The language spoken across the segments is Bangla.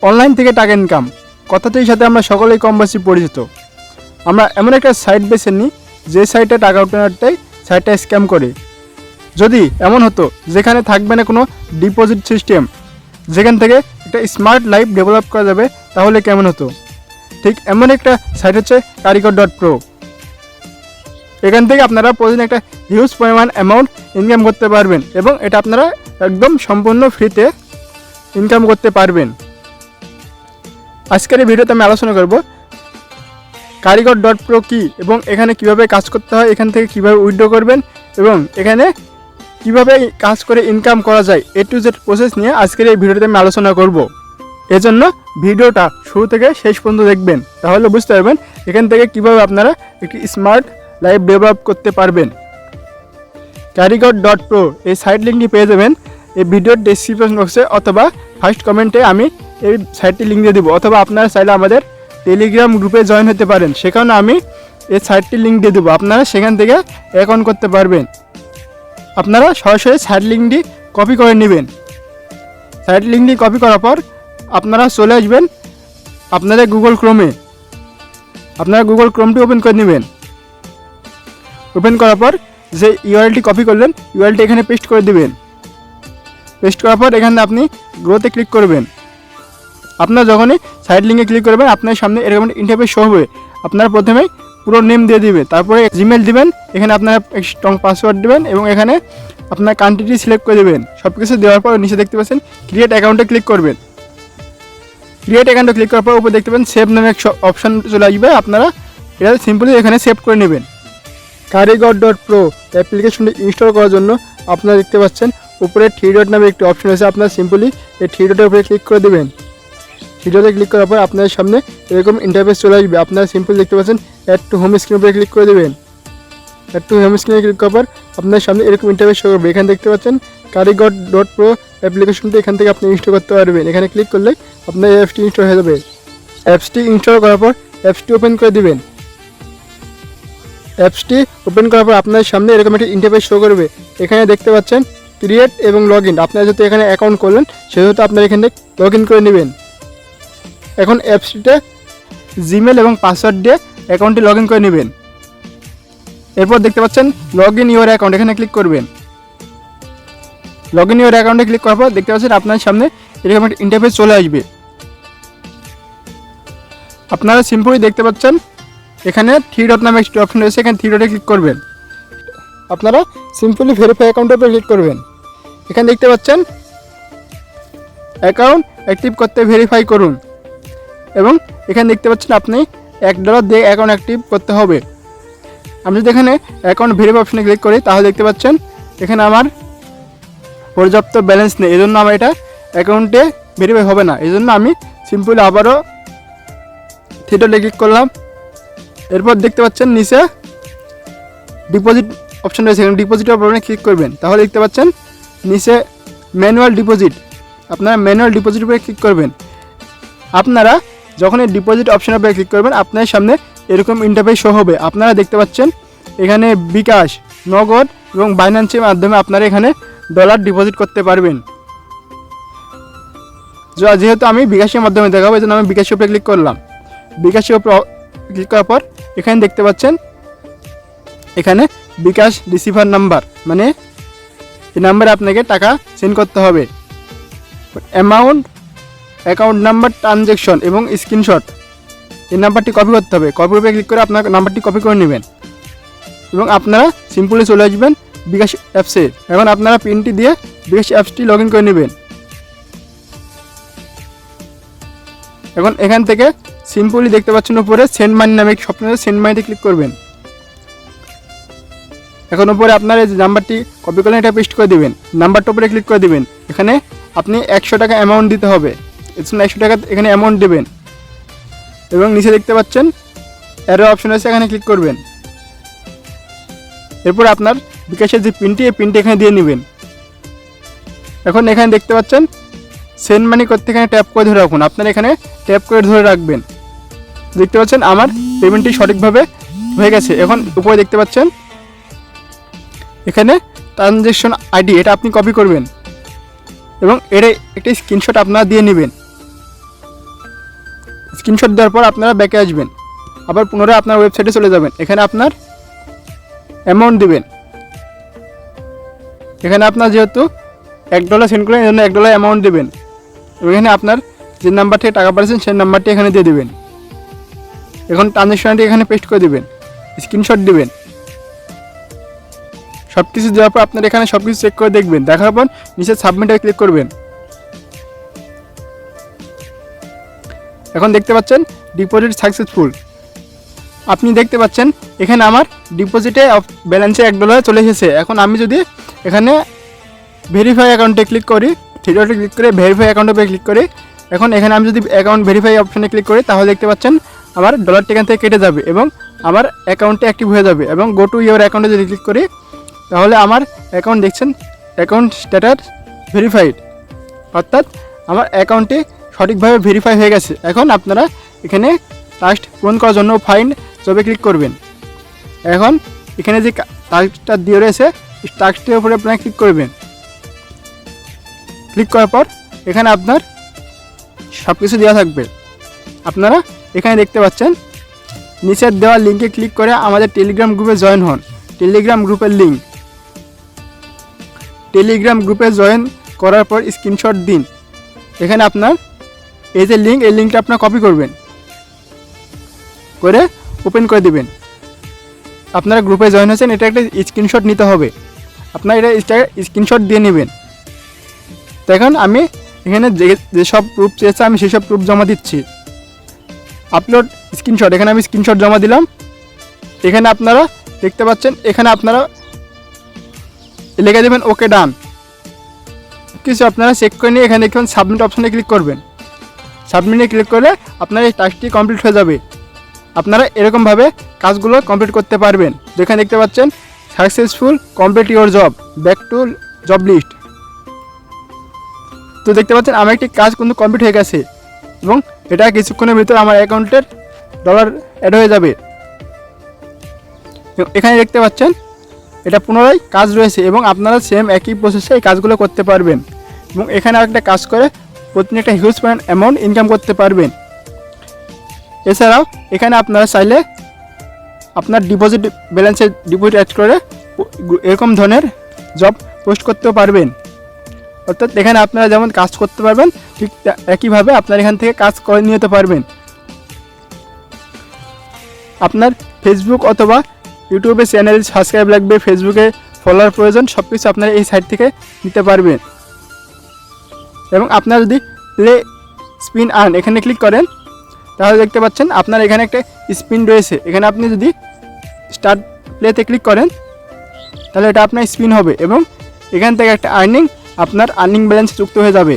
অনলাইন থেকে টাকা ইনকাম কথাটির সাথে আমরা সকলেই কম বেশি পরিচিত। আমরা এমন একটা সাইট বেছে নিই যে সাইটে টাকা ওঠানোটাই সাইটটা স্ক্যাম করে। যদি এমন হতো যেখানে থাকবে না কোনো ডিপোজিট সিস্টেম, যেখান থেকে একটা স্মার্ট লাইফ ডেভেলপ করা যাবে, তাহলে কেমন হতো? ঠিক এমন একটা সাইট হচ্ছে Karyger.pro। এখান থেকে আপনারা প্রতিদিন একটা হিউজ পরিমাণ অ্যামাউন্ট ইনকাম করতে পারবেন এবং এটা আপনারা একদম সম্পূর্ণ ফ্রিতে ইনকাম করতে পারবেন। আজকের এই ভিডিওতে আমি আলোচনা করব Karyger.pro কি এবং এখানে কিভাবে কাজ করতে হয়, এখান থেকে কিভাবে উইথড্র করবেন এবং এখানে কিভাবে কাজ করে ইনকাম করা যায়, A to Z প্রসেস নিয়ে আজকের এই ভিডিওতে আমি আলোচনা করব। এজন্য ভিডিওটা শুরু থেকে শেষ পর্যন্ত দেখবেন, তাহলে বুঝতে পারবেন এখান থেকে কিভাবে আপনারা একটি স্মার্ট লাইফ ডেভেলপ করতে পারবেন। Karyger.pro এই সাইট লিঙ্কটি পেয়ে যাবেন এই ভিডিওর ডেসক্রিপশন বক্সে অথবা ফার্স্ট কমেন্টে আমি এই সাইটটি লিঙ্ক দিয়ে দেবো, অথবা আপনারা চাইলে আমাদের টেলিগ্রাম গ্রুপে জয়েন হতে পারেন, সেখানে আমি এই সাইটটির লিঙ্ক দিয়ে দেবো, আপনারা সেখান থেকে অ্যাকাউন্ট করতে পারবেন। আপনারা সরাসরি সাইট লিঙ্কটি কপি করে নেবেন। সাইট লিঙ্কটি কপি করার পর আপনারা চলে আসবেন আপনাদের গুগল ক্রোমে। আপনারা গুগল ক্রোমটি ওপেন করে নেবেন। ওপেন করার পর যে ইউআরএলটি কপি করলেন ইউআরএলটি এখানে পেস্ট করে দেবেন। পেস্ট করার পর এখানে আপনি গ্রোতে ক্লিক করবেন। আপনারা যখনই সাইট লিঙ্কে ক্লিক করবেন আপনার সামনে এরকম ইন্টারফেস শো হবে। আপনারা প্রথমেই পুরো নেম দিয়ে দিবেন, তারপরে জিমেল দিবেন, এখানে আপনারা স্ট্রং পাসওয়ার্ড দিবেন এবং এখানে আপনার কান্ট্রিটি সিলেক্ট করে দেবেন। সব কিছু দেওয়ার পর নিচে দেখতে পাচ্ছেন ক্রিয়েট অ্যাকাউন্টে ক্লিক করবেন। ক্রিয়েট অ্যাকাউন্টে ক্লিক করার পর উপরে দেখতে পাবেন সেভ নামে এক অপশান চলে আসবে, আপনারা এটা সিম্পলি এখানে সেভ করে নেবেন। Karyger.pro অ্যাপ্লিকেশনটি ইনস্টল করার জন্য আপনারা দেখতে পাচ্ছেন উপরে 3 ডট নামে একটি অপশন আছে, আপনারা সিম্পলি এই 3 ডটের উপরে ক্লিক করে দেবেন। 3 ডটে ক্লিক করার পর আপনাদের সামনে এরকম ইন্টারফেস চলে আসবে। আপনারা সিম্পলি দেখতে পাচ্ছেন অ্যাড টু হোম স্ক্রিন উপরে ক্লিক করে দেবেন। অ্যাড টু হোম স্ক্রিনে ক্লিক করার পর আপনার সামনে এরকম ইন্টারফেস শো করবে। এখানে দেখতে পাচ্ছেন Karyger.pro অ্যাপ্লিকেশনটি এখান থেকে আপনি ইনস্টল করতে পারবেন। এখানে ক্লিক করলে আপনার অ্যাপসটি ইনস্টল হয়ে যাবে। অ্যাপসটি ইনস্টল করার পর অ্যাপসটি ওপেন করে দিবেন। অ্যাপসটি ওপেন করার পর আপনার সামনে এরকম একটা ইন্টারফেস শো করবে। এখানে দেখতে পাচ্ছেন ক্রিয়েট এবং লগ ইন। আপনারা যেহেতু এখানে অ্যাকাউন্ট করলেন সেহেতু আপনারা এখানে লগ ইন করে নেবেন। এখন অ্যাপসটিতে জিমেল এবং পাসওয়ার্ড দিয়ে অ্যাকাউন্টটি লগ ইন করে নেবেন। এরপর দেখতে পাচ্ছেন লগ ইন ইউর অ্যাকাউন্ট, এখানে ক্লিক করবেন। লগ ইন ইউর অ্যাকাউন্টে ক্লিক করার পর দেখতে পাচ্ছেন আপনার সামনে এরকম একটা ইন্টারফেস চলে আসবে। আপনারা সিম্পলি দেখতে পাচ্ছেন এখানে 3 ডট নামে একটি অপশন রয়েছে, এখানে 3 ডটে ক্লিক করবেন। আপনারা সিম্পলি ভেরিফাই অ্যাকাউন্টের উপরে ক্লিক করবেন। এখানে দেখতে পাচ্ছেন অ্যাকাউন্ট অ্যাক্টিভ করতে ভেরিফাই করুন এবং এখানে দেখতে পাচ্ছেন আপনি $1 দিয়ে অ্যাকাউন্ট অ্যাক্টিভ করতে হবে। আমি যদি এখানে অ্যাকাউন্ট ভেরিফাই অপশনে ক্লিক করি তাহলে দেখতে পাচ্ছেন এখানে আমার পর্যাপ্ত ব্যালেন্স নেই, এজন্য আমার এটা অ্যাকাউন্টে ভেরিফাই হবে না। এই জন্য আমি সিম্পলি আবারও 3 ডটে ক্লিক করলাম। এরপর দেখতে পাচ্ছেন নিচে ডিপোজিট অপশন রয়েছে, এখানে ডিপোজিট অপশনে ক্লিক করবেন। তাহলে দেখতে পাচ্ছেন নিচে ম্যানুয়াল ডিপোজিট, আপনারা ম্যানুয়াল ডিপোজিট উপরে ক্লিক করবেন। আপনারা যখন এই ডিপোজিট অপশনের উপরে ক্লিক করবেন আপনার সামনে এরকম ইন্টারফেস শো হবে। আপনারা দেখতে পাচ্ছেন এখানে বিকাশ, নগদ এবং বাইন্যান্সের মাধ্যমে আপনারা এখানে ডলার ডিপোজিট করতে পারবেন। যেহেতু আমি বিকাশের মাধ্যমে দেখাবো এই জন্য আমি বিকাশের উপরে ক্লিক করলাম। বিকাশের উপরে ক্লিক করার পর এখানে দেখতে পাচ্ছেন এখানে বিকাশ রিসিভার নাম্বার, মানে এই নাম্বারে আপনাকে টাকা সেন্ড করতে হবে। অ্যামাউন্ট, অ্যাকাউন্ট নাম্বার, ট্রানজ্যাকশন এবং স্ক্রিনশট, এই নাম্বারটি কপি করতে হবে। কপির উপরে ক্লিক করে আপনার নাম্বারটি কপি করে নেবেন এবং আপনারা সিম্পলি চলে আসবেন বিকাশ অ্যাপসে। এখন আপনারা পিনটি দিয়ে বিকাশ অ্যাপসটি লগ ইন করে নেবেন। এখন এখান থেকে সিম্পলি দেখতে পাচ্ছেন উপরে সেন্ড মানি নামে এক অপশন আছে, সেন্ড মানিতে ক্লিক করবেন। এখন উপরে আপনার এই নাম্বারটি কপি করলেন এটা পেস্ট করে দেবেন। নাম্বারটার উপরে ক্লিক করে দেবেন। এখানে আপনি 100 টাকা অ্যামাউন্ট দিতে হবে, এর জন্য 100 টাকা এখানে অ্যামাউন্ট দেবেন এবং নিচে দেখতে পাচ্ছেন অ্যারো অপশন আছে, এখানে ক্লিক করবেন। এরপর আপনার বিকাশের যে পিনটি এই পিনটি এখানে দিয়ে নেবেন। এখন এখানে দেখতে পাচ্ছেন সেন্ড মানি করতে এখানে ট্যাপ করে ধরে রাখুন, আপনারা এখানে ট্যাপ করে ধরে রাখবেন। দেখতে পাচ্ছেন আমার পেমেন্টটি সঠিকভাবে হয়ে গেছে। এখন উপরে দেখতে পাচ্ছেন এখানে ট্রানজ্যাকশন আইডি, এটা আপনি কপি করবেন এবং এর একটি স্ক্রিনশট আপনারা দিয়ে নেবেন। স্ক্রিনশট দেওয়ার পর আপনারা ব্যাকে আসবেন, আবার পুনরায় আপনার ওয়েবসাইটে চলে যাবেন। এখানে আপনার অ্যামাউন্ট দিবেন। এখানে আপনার যেহেতু $1 সেন্ড করেন, এই জন্য $1 অ্যামাউন্ট দেবেন। এবং এখানে আপনার যে নাম্বার থেকে টাকা পাঠিয়েছেন সেই নাম্বারটি এখানে দিয়ে দেবেন। এখন ট্রানজ্যাকশনটি এখানে পেস্ট করে দেবেন, স্ক্রিনশট দিবেন। সব কিছু দেওয়ার পর আপনার এখানে সব কিছু চেক করে দেখবেন। দেখার পর নিচে সাবমিটে ক্লিক করবেন। এখন দেখতে পাচ্ছেন ডিপোজিট সাকসেসফুল। আপনি দেখতে পাচ্ছেন এখানে আমার ডিপোজিটে ব্যালেন্সে $1 চলে এসেছে। এখন আমি যদি এখানে ভেরিফাই অ্যাকাউন্টে ক্লিক করি, থ্রি ডটে ক্লিক করে ভেরিফাই অ্যাকাউন্টে ক্লিক করি, এখন এখানে আমি যদি অ্যাকাউন্ট ভেরিফাই অপশানে ক্লিক করি তাহলে দেখতে পাচ্ছেন আমার ডলারটি এখান থেকে কেটে যাবে এবং আমার অ্যাকাউন্টে অ্যাক্টিভ হয়ে যাবে। এবং গো টু ইওর অ্যাকাউন্টে যদি ক্লিক করি তাহলে আমার অ্যাকাউন্ট দেখছেন অ্যাকাউন্ট স্ট্যাটাস ভেরিফাইড, অর্থাৎ আমার অ্যাকাউন্টটি সঠিকভাবে ভেরিফাই হয়ে গেছে। এখন আপনারা এখানে টাস্ক পূরণ করার জন্য ফাইন্ড জবে ক্লিক করবেন। এখন এখানে যে টাস্কটা দিয়ে রয়েছে টাস্কটির উপরে আপনারা ক্লিক করবেন। ক্লিক করার পর এখানে আপনার সব কিছু দেওয়া থাকবে। আপনারা এখানে দেখতে পাচ্ছেন নিচের দেওয়া লিঙ্কে ক্লিক করে আমাদের টেলিগ্রাম গ্রুপে জয়েন হন। টেলিগ্রাম গ্রুপের লিঙ্ক, টেলিগ্রাম গ্রুপে জয়েন করার পর স্ক্রিনশট দিন। এখানে আপনার এই যে লিঙ্ক, এই লিঙ্কটা আপনার কপি করবেন, করে ওপেন করে দিবেন। আপনারা গ্রুপে জয়েন হয়েছেন, এটা একটা স্ক্রিনশট নিতে হবে। আপনারা এটা স্ক্রিনশট দিয়ে নেবেন। তো এখন আমি এখানে যেসব প্রুফ চেয়েছে আমি সেসব প্রুফ জমা দিচ্ছি। আপলোড স্ক্রিনশট, এখানে আমি স্ক্রিনশট জমা দিলাম। এখানে আপনারা দেখতে পাচ্ছেন এখানে আপনারা লিখে দেবেন ওকে ডান। কিছু আপনারা চেক করে নিয়ে এখানে দেখবেন সাবমিট অপশানে ক্লিক করবেন। সাবমিটে ক্লিক করলে আপনার এই টাস্কটি কমপ্লিট হয়ে যাবে। আপনারা এরকমভাবে কাজগুলো কমপ্লিট করতে পারবেন। যেখানে দেখতে পাচ্ছেন successful complete your job, back to job list. তো দেখতে পাচ্ছেন আমার একটি কাজ কিন্তু কমপ্লিট হয়ে গেছে এবং এটা কিছুক্ষণের ভিতরে আমার অ্যাকাউন্টের ডলার অ্যাড হয়ে যাবে। এখানে দেখতে পাচ্ছেন এটা পুনরায় কাজ রয়েছে এবং আপনারা সেম একই প্রসেসে এই কাজগুলো করতে পারবেন। এবং এখানে আরেকটা কাজ করে প্রতিদিন একটা হিউজ পরিমাণ অ্যামাউন্ট ইনকাম করতে পারবেন। এছাড়াও এখানে আপনারা চাইলে আপনার ডিপোজিট ব্যালেন্সে ডিপোজিট অ্যাড করে এরকম ধরনের জব পোস্ট করতেও পারবেন। অর্থাৎ এখানে আপনারা যেমন কাজ করতে পারবেন ঠিক একইভাবে আপনার এখান থেকে কাজ করে নিতে পারবেন। আপনার ফেসবুক অথবা ইউটিউবে চ্যানেল সাবস্ক্রাইব লাগবে, ফেসবুকে ফলোয়ার প্রয়োজন, সব কিছু আপনারা এই সাইট থেকে নিতে পারবেন। এবং আপনারা যদি প্লে স্পিন আর্ন এখানে ক্লিক করেন তাহলে দেখতে পাচ্ছেন আপনার এখানে একটা স্পিন রয়েছে। এখানে আপনি যদি স্টার্ট প্লেতে ক্লিক করেন তাহলে এটা আপনার স্পিন হবে এবং এখান থেকে একটা আপনার আর্নিং ব্যালেন্সে যুক্ত হয়ে যাবে।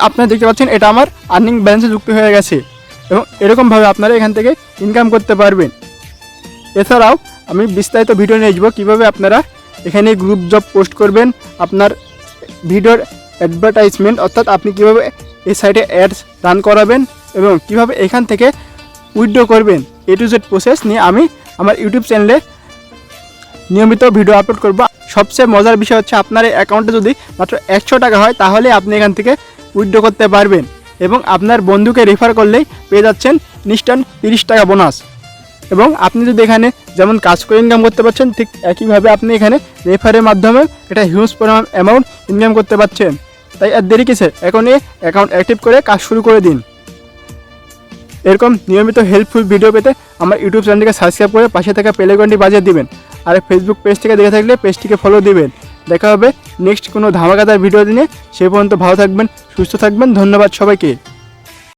আপনারা দেখতে পাচ্ছেন এটা আমার আর্নিং ব্যালেন্সে যুক্ত হয়ে গেছে এবং এরকমভাবে আপনারা এখান থেকে ইনকাম করতে পারবেন। এছাড়াও আমি বিস্তারিত ভিডিও নিয়ে আসবো কীভাবে আপনারা এখানে গ্রুপ জব পোস্ট করবেন, আপনার ভিডিওর অ্যাডভার্টাইজমেন্ট অর্থাৎ আপনি কীভাবে এই সাইটে অ্যাডস রান করাবেন এবং কীভাবে এখান থেকে উইথড্র করবেন, A to Z প্রসেস নিয়ে আমি আমার ইউটিউব চ্যানেলে নিয়মিত ভিডিও আপলোড করব। সবচেয়ে মজার বিষয় হচ্ছে আপনার এই অ্যাকাউন্টে যদি মাত্র 100 টাকা হয় তাহলে আপনি এখান থেকে উইথড্র করতে পারবেন এবং আপনার বন্ধুকে রেফার করলেই পেয়ে যাচ্ছেন ইনস্ট্যান্ট 30 টাকা বোনাস। এবং আপনি যদি এখানে যেমন কাজ করে ইনকাম করতে পারছেন ঠিক একইভাবে আপনি এখানে রেফারের মাধ্যমে এটা হিউজ পরিমাণ অ্যামাউন্ট ইনকাম করতে পারছেন। তাই আর দেরি কিসে, এখনই অ্যাকাউন্ট অ্যাক্টিভ করে কাজ শুরু করে দিন। এরকম নিয়মিত হেল্পফুল ভিডিও পেতে আমার ইউটিউব চ্যানেলটিকে সাবস্ক্রাইব করে পাশে থাকা বেল আইকনটি বাজিয়ে দিবেন। আর ফেসবুক পেজ থেকে দেখে থাকলে পেজটিকে ফলো দিবেন। দেখা হবে নেক্সট কোনো ধামাকাদার ভিডিও দিনে। সে পর্যন্ত ভালো থাকবেন, সুস্থ থাকবেন। ধন্যবাদ সবাইকে।